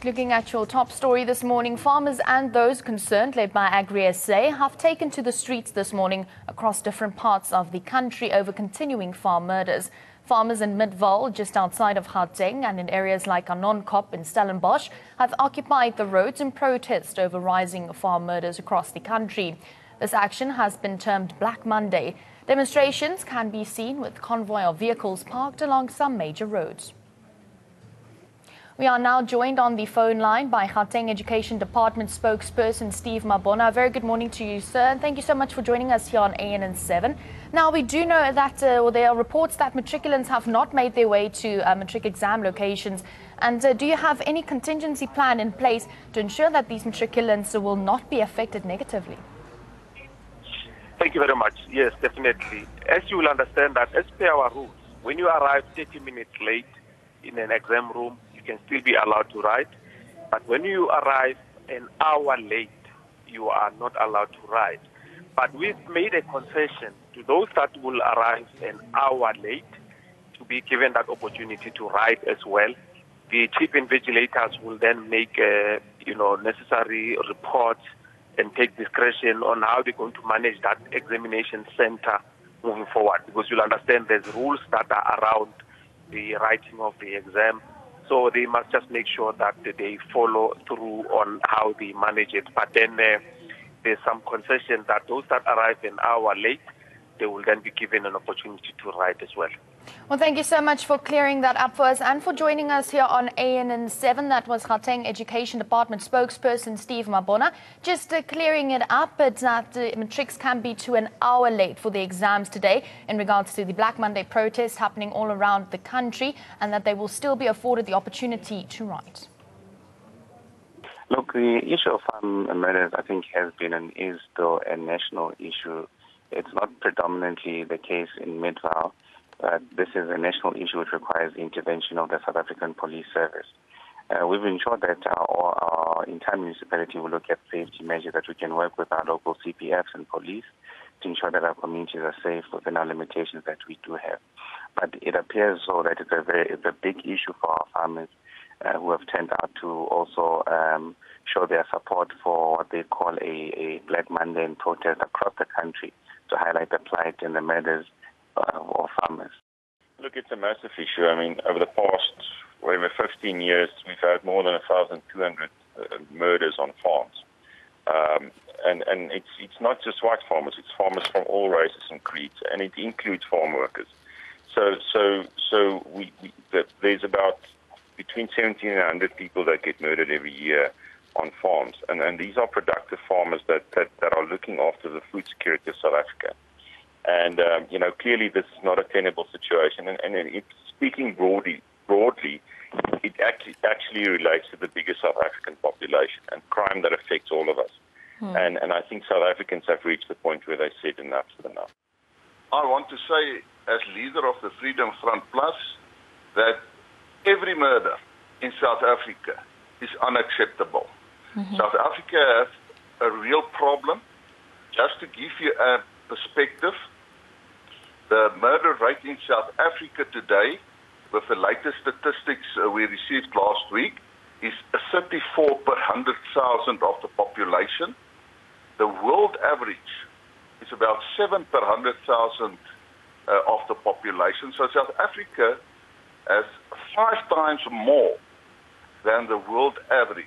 Looking at your top story this morning, farmers and those concerned, led by Agri-SA, have taken to the streets this morning across different parts of the country over continuing farm murders. Farmers in Midvaal, just outside of Gauteng, and in areas like Anonkop in Stellenbosch, have occupied the roads in protest over rising farm murders across the country. This action has been termed Black Monday. Demonstrations can be seen with convoy of vehicles parked along some major roads. We are now joined on the phone line by Gauteng Education Department spokesperson Steve Mabona. Very good morning to you, sir, and thank you so much for joining us here on ANN7. Now, we do know that there are reports that matriculants have not made their way to matric exam locations. And do you have any contingency plan in place to ensure that these matriculants will not be affected negatively? Thank you very much. Yes, definitely. As you will understand that as per our rules, when you arrive 30 minutes late in an exam room, can still be allowed to ride, but when you arrive an hour late, you are not allowed to ride. But we've made a concession to those that will arrive an hour late to be given that opportunity to ride as well. The chief invigilators will then make necessary reports and take discretion on how they're going to manage that examination center moving forward, because you'll understand there's rules that are around the writing of the exam. So they must just make sure that they follow through on how they manage it. But then there's some concession that those that arrive an hour late, they will then be given an opportunity to ride as well. Well, thank you so much for clearing that up for us and for joining us here on ANN7. That was Gauteng Education Department spokesperson Steve Mabona. Just clearing it up, that matrics can be to an hour late for the exams today in regards to the Black Monday protests happening all around the country, and that they will still be afforded the opportunity to write. Look, the issue of farm murders, I think, has been and is still a national issue. It's not predominantly the case in Midvaal. This is a national issue which requires the intervention of the South African Police Service. We've ensured that our entire municipality will look at safety measures, that we can work with our local CPFs and police to ensure that our communities are safe within our limitations that we do have. But it appears so that it's a big issue for our farmers who have turned out to also show their support for what they call a Black Monday in protest across the country to highlight the plight and the murders of farmers. Look, it's a massive issue. I mean, over the past 15 years, we've had more than 1,200 murders on farms. And it's not just white farmers, it's farmers from all races and creeds, and it includes farm workers. So there's about between 70 and 100 people that get murdered every year on farms. And these are productive farmers that are looking after the food security of South Africa. And, clearly this is not a tenable situation. And it's speaking broadly, it actually relates to the bigger South African population and crime that affects all of us. And I think South Africans have reached the point where they said enough is enough. I want to say, as leader of the Freedom Front Plus, that every murder in South Africa is unacceptable. South Africa has a real problem. Just to give you a perspective, the murder rate in South Africa today, with the latest statistics we received last week, is 34 per 100,000 of the population. The world average is about 7 per 100,000 of the population. So South Africa has 5 times more than the world average.